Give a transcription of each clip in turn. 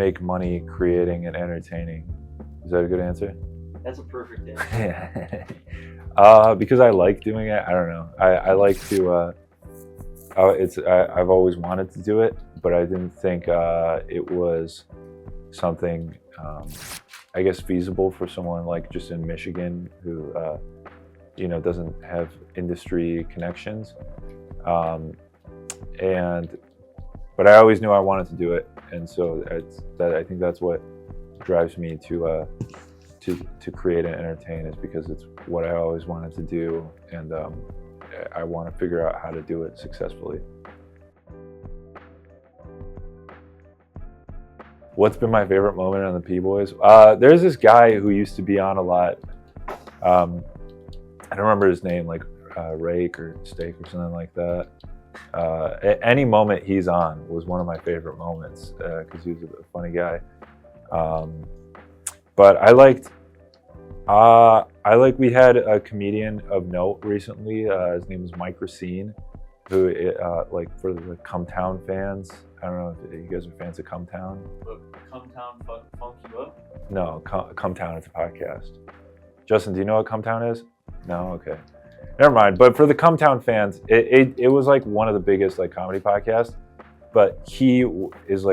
make money creating and entertaining. Is that a good answer? That's a perfect answer. Because I like doing it. I don't know. I like to. I've always wanted to do it, but I didn't think it was something, I guess, feasible for someone like just in Michigan who, doesn't have industry connections. But I always knew I wanted to do it, and so I think that's what drives me to create and entertain, is because it's what I always wanted to do, and I want to figure out how to do it successfully. What's been my favorite moment on the P-Boys? There's this guy who used to be on a lot. I don't remember his name, like Rake or Steak or something like that. Any moment he's on was one of my favorite moments because he was a funny guy. But I we had a comedian of note recently. His name is Mike Racine, who like for the Cumtown fans. I don't know if you guys are fans of Cumtown. Cumtown funk you up? No, Cumtown is a podcast. Justin, do you know what Cumtown is? No, okay. Never mind. But for the Cumtown fans, it was like one of the biggest like comedy podcasts. But he was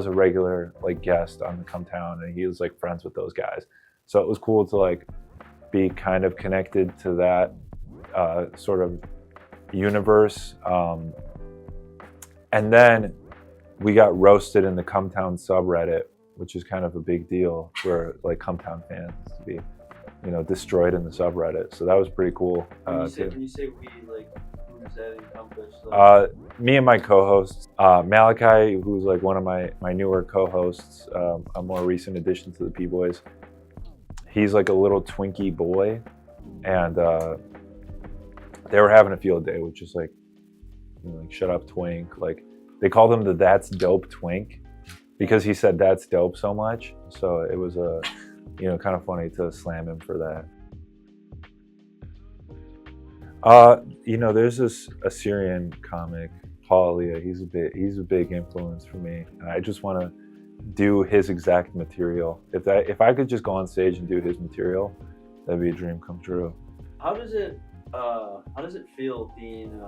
a regular like guest on the Cumtown, and he was like friends with those guys. So it was cool to like be kind of connected to that sort of universe. And then we got roasted in the Cumtown subreddit, which is kind of a big deal for like Cumtown fans to be, destroyed in the subreddit. So that was pretty cool. Can you say we like who's that encompassed? Me and my co-hosts, Malachi, who's like one of my newer co-hosts, a more recent addition to the P-Boys. He's like a little Twinkie boy, and they were having a field day, which is like shut up twink. Like they called him the That's Dope Twink because he said that's dope so much. So it was kind of funny to slam him for that. There's this Assyrian comic, Paul Elia. He's a big influence for me, and I just want to do his exact material. If I could just go on stage and do his material, that'd be a dream come true. How does it feel being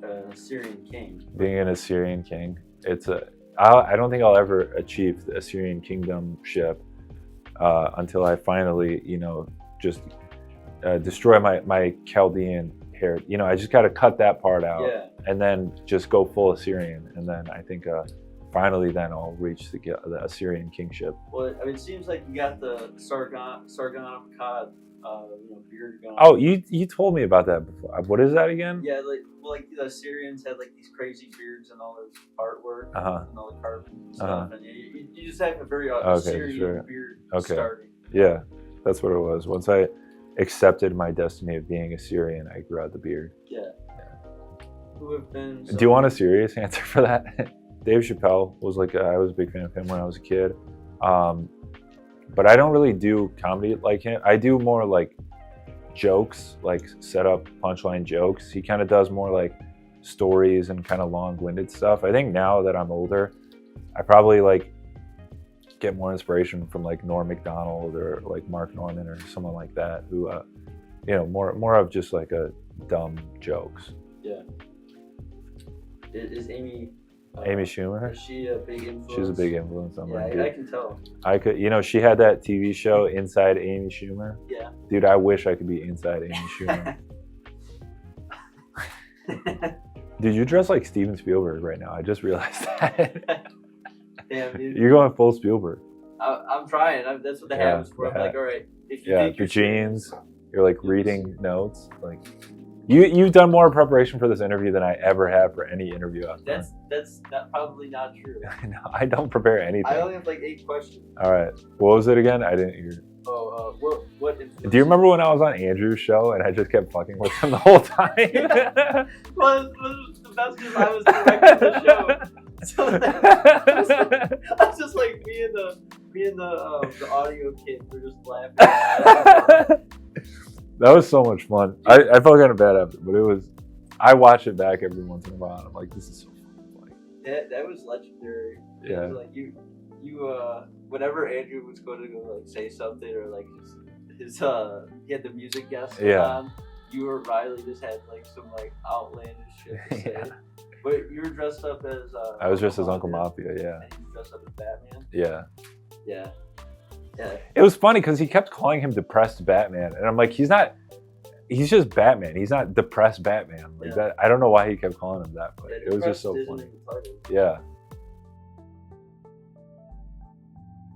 an Assyrian king? Being an Assyrian king, I don't think I'll ever achieve the Assyrian kingdomship until I finally, just destroy my Chaldean hair. I just got to cut that part out, and then just go full Assyrian, and then I think finally then I'll reach the Assyrian kingship. Well, I mean, it seems like you got the Sargon Akkad beard going. Oh, you told me about that before. What is that again? Yeah, like the Assyrians had like these crazy beards and all this artwork and all the carving and stuff, and you just have a very Assyrian beard starting. Yeah, that's what it was. Once I accepted my destiny of being Assyrian, I grew out the beard. Yeah. Who have been? Do you want a serious answer for that? Dave Chappelle was like, I was a big fan of him when I was a kid. But I don't really do comedy like him. I do more like jokes, like set up punchline jokes. He kind of does more like stories and kind of long-winded stuff. I think now that I'm older, I probably like get more inspiration from like Norm Macdonald or like Mark Norman or someone like that who, more of just like a dumb jokes. Yeah. Is Amy Schumer? Is she a big influence? She's a big influence on my dude. I can tell. I could, she had that TV show Inside Amy Schumer. Yeah. Dude, I wish I could be inside Amy Schumer. Dude, you dress like Steven Spielberg right now. I just realized that. Damn, dude. You're going full Spielberg. I'm trying. That's what the hat is for. I'm like, all right. If you think your jeans. You're like reading notes. Like, you've done more preparation for this interview than I ever have for any interview I've done. That's probably not true. No, I don't prepare anything. I only have like 8 questions. All right. What was it again? I didn't hear. What do you remember when I was on Andrew's show and I just kept fucking with him the whole time? Well, it was the best because I was directing the show. So I was just like me and the audio kid were just laughing. That was so much fun. I felt kind of bad after, but I watch it back every once in a while. And I'm like, this is so fun. That was legendary. Yeah. Like you whenever Andrew was going to go like say something or like his he had the music guest on, you or Riley just had like some like outlandish shit to say. Yeah. But you were dressed up as I was dressed as Uncle Mafia, and he was dressed up as Batman. Yeah. Yeah. It was funny because he kept calling him depressed Batman, and I'm like, he's just Batman. He's not depressed Batman. Like that. I don't know why he kept calling him that, but it was just so funny. Yeah.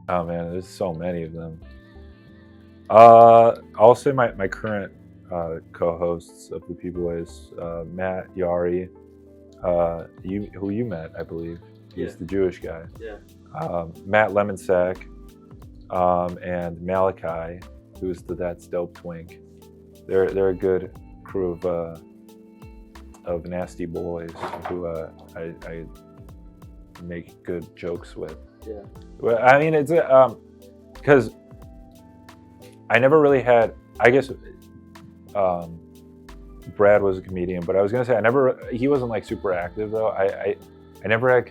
Oh man, there's so many of them. I'll say my current co-hosts of the People is Matt Yari, who you met, I believe. He's the Jewish guy. Yeah. Matt Lemonsack, and Malachi, who's the That's Dope twink. They're a good crew of nasty boys who I make good jokes with. Yeah. Well, I mean, it's because I never really had. I guess Brad was a comedian, but I was gonna say he wasn't like super active though. I never had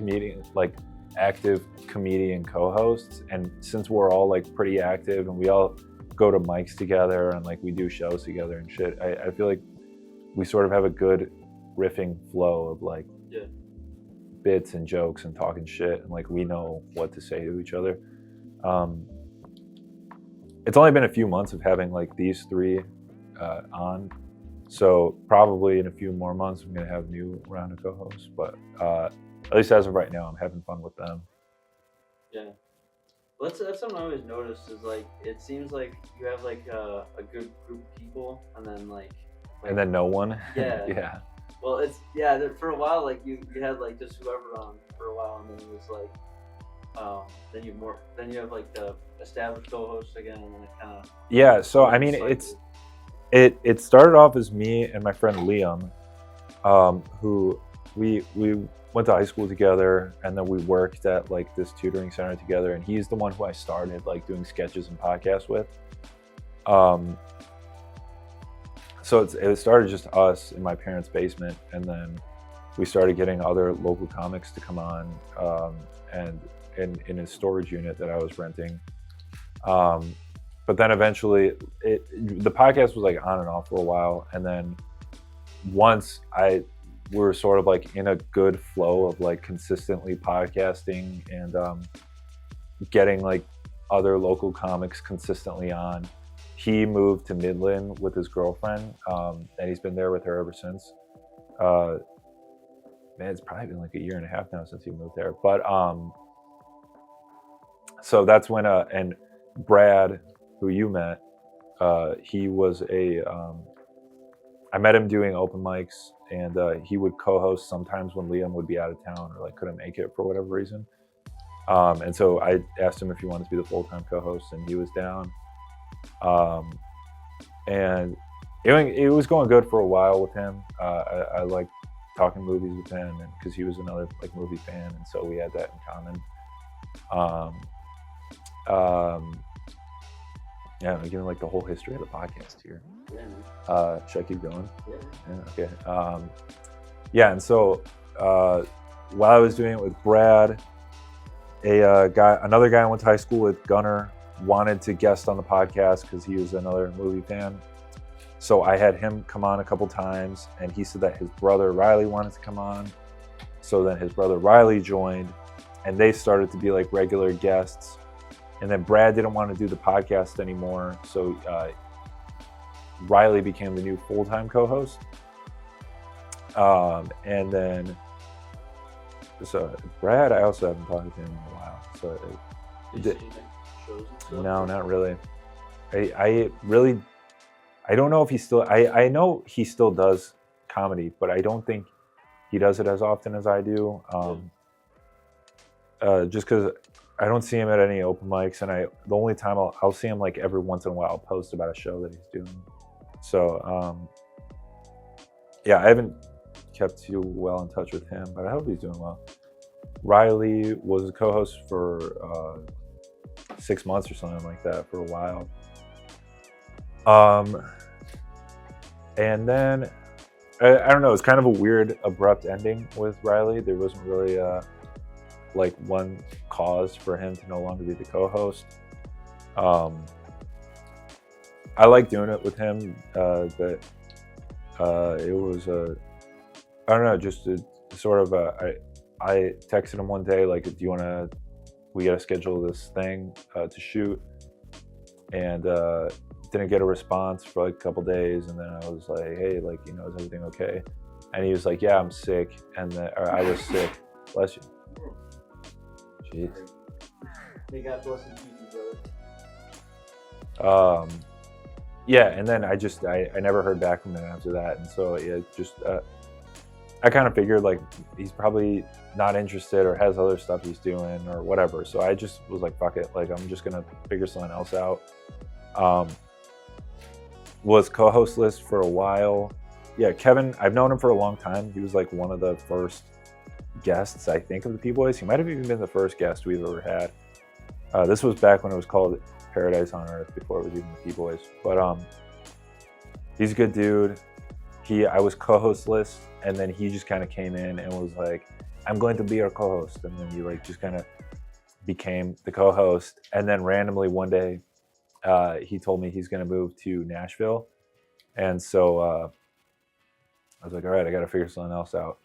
active comedian co-hosts, and since we're all like pretty active and we all go to mics together and like we do shows together and shit, I feel like we sort of have a good riffing flow of like bits and jokes and talking shit, and like we know what to say to each other. It's only been a few months of having like these three on, so probably in a few more months I'm gonna have a new round of co-hosts, but at least as of right now I'm having fun with them. Yeah. Well, that's something I always noticed is like it seems like you have like a good group of people and then like and then no one. Yeah. Yeah. Well, for a while like you had like just whoever on for a while, and then it was like then you have like the established co-host again, and then it kind of so I mean it started off as me and my friend Liam, who we went to high school together, and then we worked at like this tutoring center together, and he's the one who I started like doing sketches and podcasts with. So it started just us in my parents' basement, and then we started getting other local comics to come on, and in a storage unit that I was renting. But then eventually the podcast was like on and off for a while, and then once we were sort of like in a good flow of like consistently podcasting and getting like other local comics consistently on, he moved to Midland with his girlfriend, and he's been there with her ever since. Man, it's probably been like a year and a half now since he moved there. But so that's when and Brad, who you met, he was I met him doing open mics, and he would co-host sometimes when Liam would be out of town or like couldn't make it for whatever reason. And so I asked him if he wanted to be the full-time co-host, and he was down. And it was going good for a while with him. I liked talking movies with him, and because he was another like movie fan, and so we had that in common. Yeah, I'm giving like the whole history of the podcast here. Yeah. Should I keep going? Yeah. Okay. Yeah, and so while I was doing it with Brad, another guy I went to high school with, Gunnar, wanted to guest on the podcast because he was another movie fan. So I had him come on a couple times, and he said that his brother Riley wanted to come on. So then his brother Riley joined, and they started to be like regular guests. And then Brad didn't want to do the podcast anymore, so Riley became the new full-time co-host. And then, so Brad, I also haven't talked to him in a while. So no, not really. I don't know if he still. I know he still does comedy, but I don't think he does it as often as I do. Just because I don't see him at any open mics, and the only time I'll see him like every once in a while, I'll post about a show that he's doing. So yeah, I haven't kept too well in touch with him, but I hope he's doing well. Riley was a co-host for 6 months or something like that for a while. And then I don't know, it's kind of a weird abrupt ending with Riley. There wasn't really like one cause for him to no longer be the co-host. I like doing it with him, but it was I don't know, just a sort of I texted him one day like, do you want to, we got to schedule this thing to shoot, and didn't get a response for like a couple days, and then I was like, hey, like, you know, is everything okay? And he was like, yeah, I'm sick, and then or I was sick. Bless you. Jeez. May God bless and keep you, brother. Yeah, and then I never heard back from him after that, and so yeah, just I kind of figured like he's probably not interested or has other stuff he's doing or whatever. So I just was like, fuck it, like I'm just gonna figure something else out. Was co-host list for a while. Yeah, Kevin, I've known him for a long time. He was like one of the first guests, I think, of the P-Boys. He might have even been the first guest we've ever had. This was back when it was called Paradise on Earth, before it was even the P-Boys. But he's a good dude. I was co-host list, and then he just kind of came in and was like, I'm going to be our co-host. And then he like just kind of became the co-host. And then randomly one day, he told me he's going to move to Nashville. And so I was like, all right, I got to figure something else out.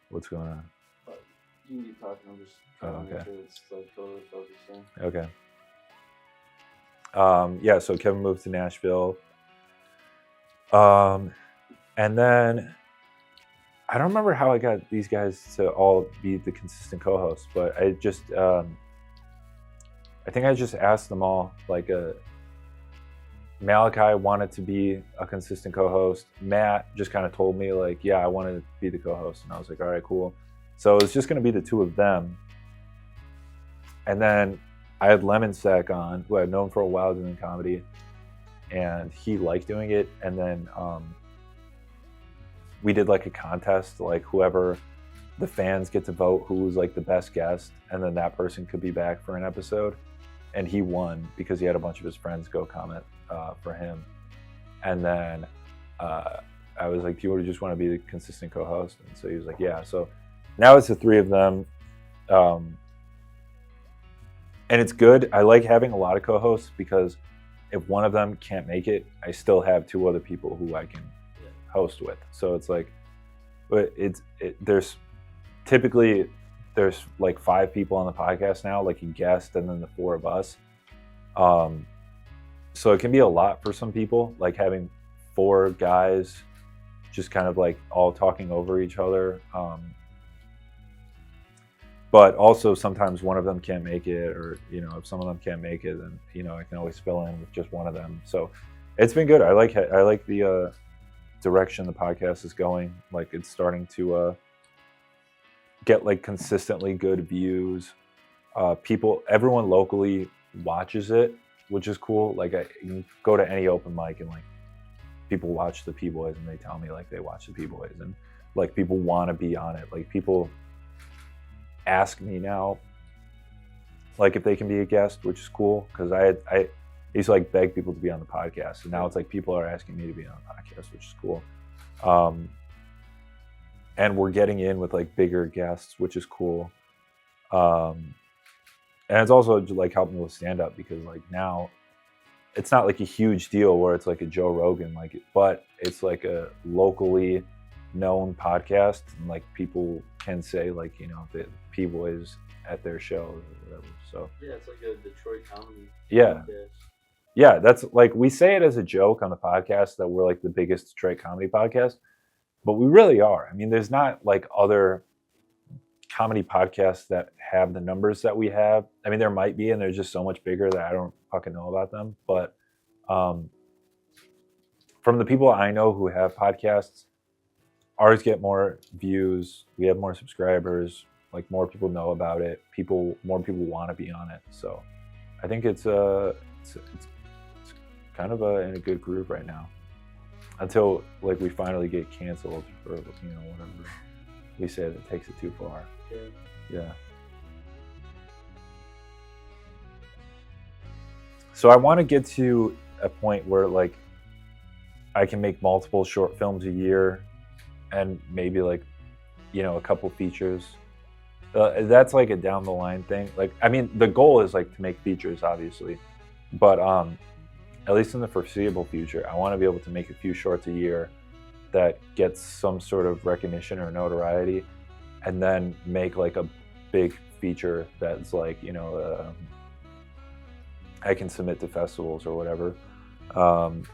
What's going on? You can keep talking. I'm just trying to make sure it's like totally focusing. Okay. Yeah, so Kevin moved to Nashville. And then I don't remember how I got these guys to all be the consistent co-hosts, but I just, I think I just asked them all, like, Malachi wanted to be a consistent co-host. Matt just kind of told me like, yeah, I wanted to be the co-host. And I was like, all right, cool. So it's just going to be the two of them. And then I had Lemon Sack on, who I'd known for a while doing comedy, and he liked doing it. And then we did like a contest, like whoever the fans get to vote who was like the best guest, and then that person could be back for an episode. And he won because he had a bunch of his friends go comment for him. And then I was like, do you just want to be the consistent co-host? And so he was like, yeah. So now it's the three of them. And it's good. I like having a lot of co-hosts because if one of them can't make it, I still have two other people who I can host with. So it's like, but there's typically like 5 people on the podcast now, like a guest and then the 4 of us. So it can be a lot for some people, like having 4 guys just kind of like all talking over each other. But also sometimes one of them can't make it, or, you know, if some of them can't make it, then, you know, I can always fill in with just one of them. So it's been good. I like the direction the podcast is going. Like it's starting to get like consistently good views. Everyone locally watches it, which is cool. Like I can go to any open mic and like people watch the P-Boys and they tell me like they watch the P-Boys, and like people want to be on it. Like people ask me now like if they can be a guest, which is cool, because I used to like beg people to be on the podcast, and now it's like people are asking me to be on the podcast, which is cool. And we're getting in with like bigger guests, which is cool. And it's also like helping with stand-up, because like now it's not like a huge deal where it's like a Joe Rogan, like, but it's like a locally known podcast, and like people can say like, you know, the P-Boys at their show or whatever. So yeah, it's like a Detroit comedy. Yeah. Podcast. Yeah, that's like, we say it as a joke on the podcast that we're like the biggest Detroit comedy podcast, but we really are. I mean, there's not like other comedy podcasts that have the numbers that we have. I mean, there might be, and they're just so much bigger that I don't fucking know about them. But from the people I know who have podcasts, ours get more views. We have more subscribers. Like more people know about it. More people want to be on it. So I think it's kind of in a good groove right now, until like we finally get canceled for, you know, whatever we say that takes it too far. Yeah. So I want to get to a point where like I can make multiple short films a year, and maybe like, you know, a couple features. That's like a down the line thing. Like, I mean, the goal is like to make features, obviously, but at least in the foreseeable future, I want to be able to make a few shorts a year that gets some sort of recognition or notoriety, and then make like a big feature that's like, you know, I can submit to festivals or whatever. And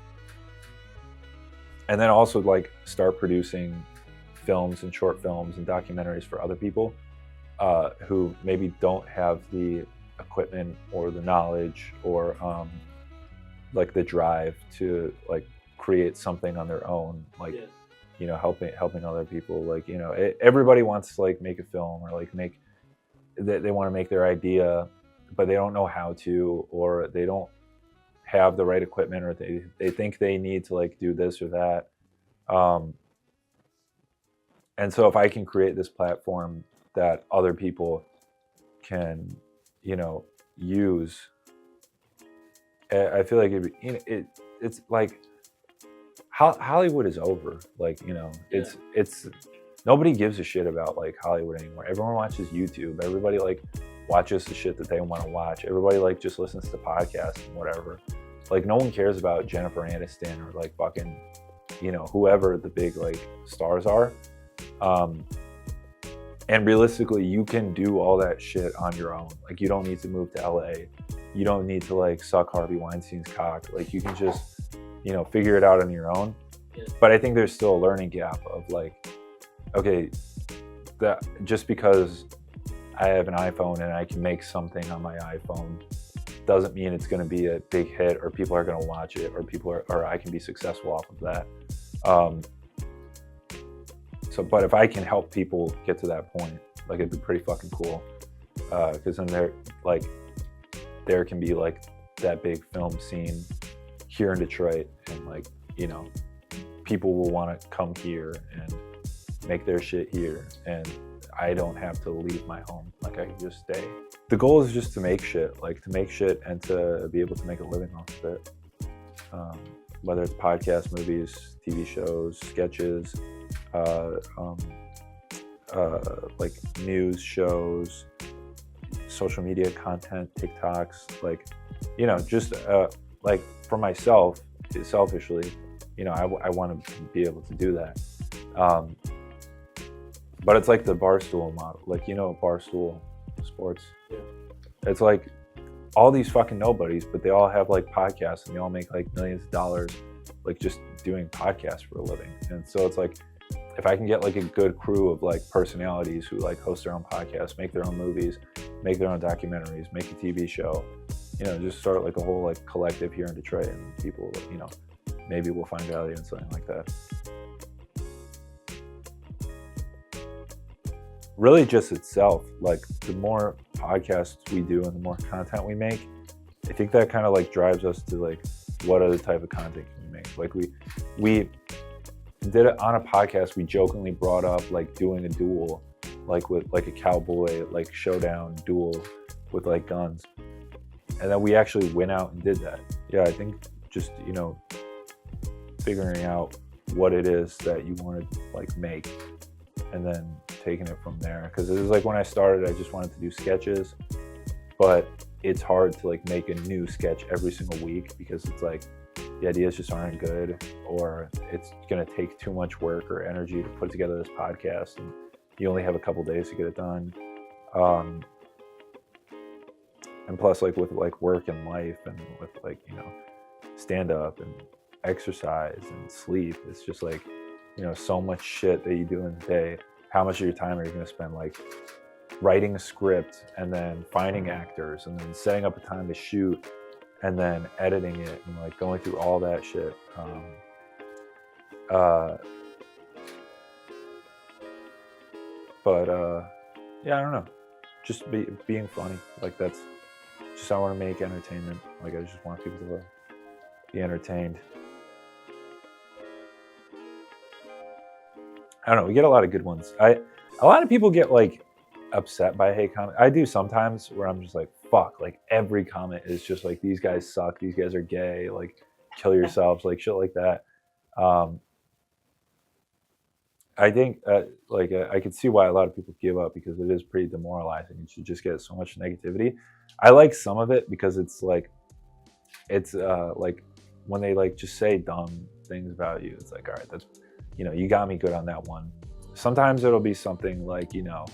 then also like start producing films and short films and documentaries for other people who maybe don't have the equipment or the knowledge or like the drive to like create something on their own, like you know, helping other people. Like, you know, everybody wants to like make a film or like make they want to make their idea, but they don't know how to, or they don't have the right equipment, or they think they need to like do this or that. And so if I can create this platform that other people can, you know, use, I feel like it's like Hollywood is over. Like, you know, it's nobody gives a shit about like Hollywood anymore. Everyone watches YouTube. Everybody like watches the shit that they want to watch. Everybody like just listens to podcasts and whatever. Like, no one cares about Jennifer Aniston or like fucking, you know, whoever the big like stars are. And realistically, you can do all that shit on your own. Like, you don't need to move to LA. You don't need to like suck Harvey Weinstein's cock. Like, you can just, you know, figure it out on your own. But I think there's still a learning gap of like, okay, that just because I have an iPhone and I can make something on my iPhone doesn't mean it's going to be a big hit or people are going to watch it or I can be successful off of that. But if I can help people get to that point, like, it'd be pretty fucking cool. Because then there can be like that big film scene here in Detroit, and like, you know, people will want to come here and make their shit here, and I don't have to leave my home. Like, I can just stay. The goal is just to make shit and to be able to make a living off of it. Whether it's podcasts, movies, TV shows, sketches, like news shows, social media content, TikToks, like, you know, just like for myself, selfishly, you know, I want to be able to do that. But it's like the Barstool model, like, you know, Barstool Sports. Yeah. It's like all these fucking nobodies, but they all have like podcasts and they all make like millions of dollars, like just doing podcasts for a living. And so it's like, if I can get like a good crew of like personalities who like host their own podcasts, make their own movies, make their own documentaries, make a TV show, you know, just start like a whole like collective here in Detroit, and people, you know, maybe we'll find value in something like that. Really just itself, like the more podcasts we do and the more content we make, I think that kind of like drives us to like, what other type of content can we make? Like we did it on a podcast, we jokingly brought up like doing a duel, like with like a cowboy, like showdown duel with like guns. And then we actually went out and did that. Yeah, I think just, you know, figuring out what it is that you want to like make and then taking it from there. Because it was like when I started, I just wanted to do sketches, but it's hard to like make a new sketch every single week because it's like the ideas just aren't good, or it's going to take too much work or energy to put together this podcast, and you only have a couple days to get it done. And plus, like with like work and life and with like, you know, stand up and exercise and sleep, it's just like, you know, so much shit that you do in the day. How much of your time are you going to spend like writing a script and then finding actors and then setting up a time to shoot and then editing it and like going through all that shit. Yeah, I don't know. Just being funny. Like, that's just, I want to make entertainment. Like, I just want people to be entertained. I don't know. We get a lot of good ones. A lot of people get like upset by hate comment. I do sometimes, where I'm just like, fuck, like every comment is just like, these guys suck, these guys are gay, like kill yourselves, like shit like that. I think I could see why a lot of people give up because it is pretty demoralizing. You just get so much negativity. I like some of it because it's like when they like just say dumb things about you. It's like, all right, that's, you know, you got me good on that one. Sometimes it'll be something like, you know,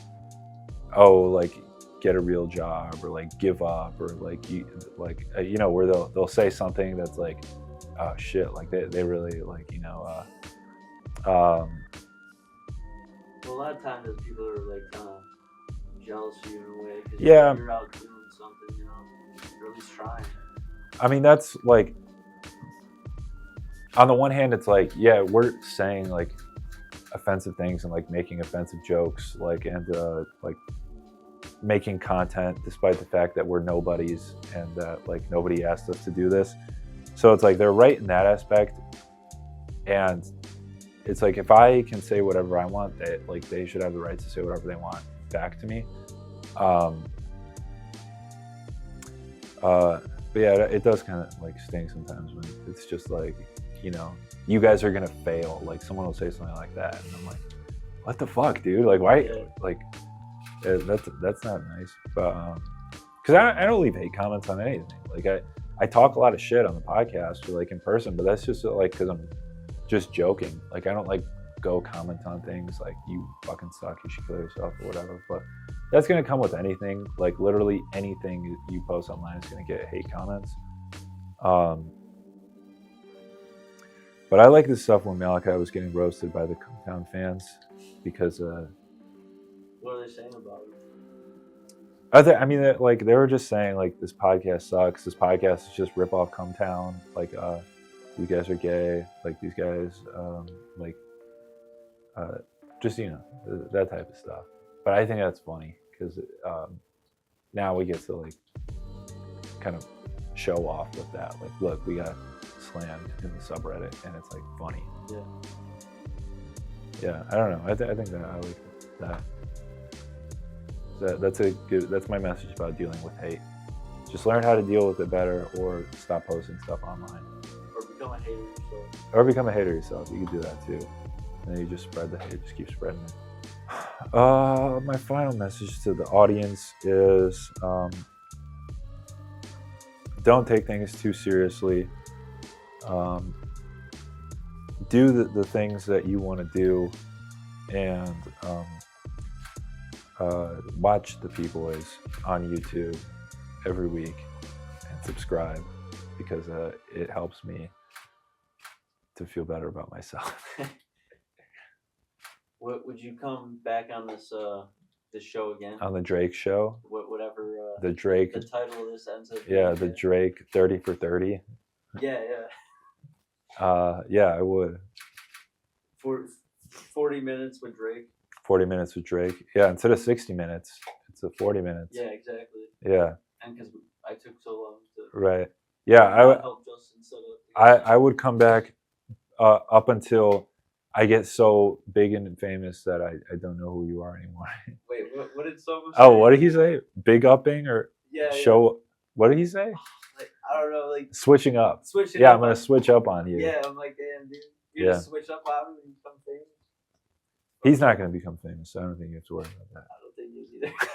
oh, like get a real job or like give up or like you know, where they'll say something that's like, oh shit, like they really like, you know, Well, a lot of times people are like kind of jealous of you in a way because yeah, you're out doing something, you know, or at least trying. I mean, that's like, on the one hand, it's like, yeah, we're saying like offensive things and like making offensive jokes, like, and like making content despite the fact that we're nobodies and that like nobody asked us to do this. So it's like they're right in that aspect, and it's like if I can say whatever I want, they should have the right to say whatever they want back to me. But yeah, it does kind of like sting sometimes when it's just like, you know, you guys are gonna fail. Like someone will say something like that, and I'm like, what the fuck, dude? Like why? Yeah. Like that's not nice. But because I don't leave hate comments on anything. Like I talk a lot of shit on the podcast or like in person, but that's just like because I'm just joking. Like I don't like go comment on things like you fucking suck, you should kill yourself or whatever. But that's gonna come with anything. Like literally anything you post online is gonna get hate comments. But I like this stuff when Malachi was getting roasted by the Compound fans because What are they saying about it? I mean, like they were just saying like this podcast sucks. This podcast is just rip off Cometown. Like these guys are gay. Like these guys just, you know, that type of stuff. But I think that's funny because now we get to like kind of show off with that. Like, look, we got slammed in the subreddit, and it's like funny. Yeah. Yeah, I don't know. I think that I like that. That's my message about dealing with hate. Just learn how to deal with it better, or stop posting stuff online. Or become a hater yourself. Or become a hater yourself. You can do that too. And then you just spread the hate. Just keep spreading it. My final message to the audience is don't take things too seriously. Do the things that you want to do, and watch the P Boys on YouTube every week and subscribe because it helps me to feel better about myself. What would you come back on this show again? On the Drake show? Whatever the Drake. the title of this ends up. Yeah, the Drake 30 for 30. Yeah. Yeah, I would. For 40 minutes with Drake. 40 minutes with Drake. Yeah, instead of 60 minutes, it's a 40 minutes. Yeah, exactly. Yeah. And because I took so long to. Right. Yeah, I would. Help Justin set up. I would come back up until I get so big and famous that I don't know who you are anymore. Wait, what did someone say? Oh, what did he say? Big upping or show? Yeah. What did he say? Like, I don't know, like switching up. Switching yeah, up I'm gonna switch up on you. Yeah, I'm like, damn, dude. You just switch up on him and become famous. He's not gonna become famous. So I don't think you have to worry about that. I don't think he is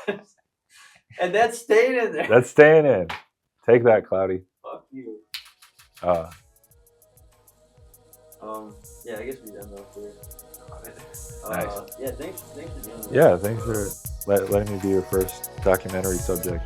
either. And that's staying in there. That's staying in. Take that, Cloudy. Fuck you. Yeah, I guess we done though for nice. Yeah, thanks for doing this. Yeah, thanks for letting me be your first documentary subject.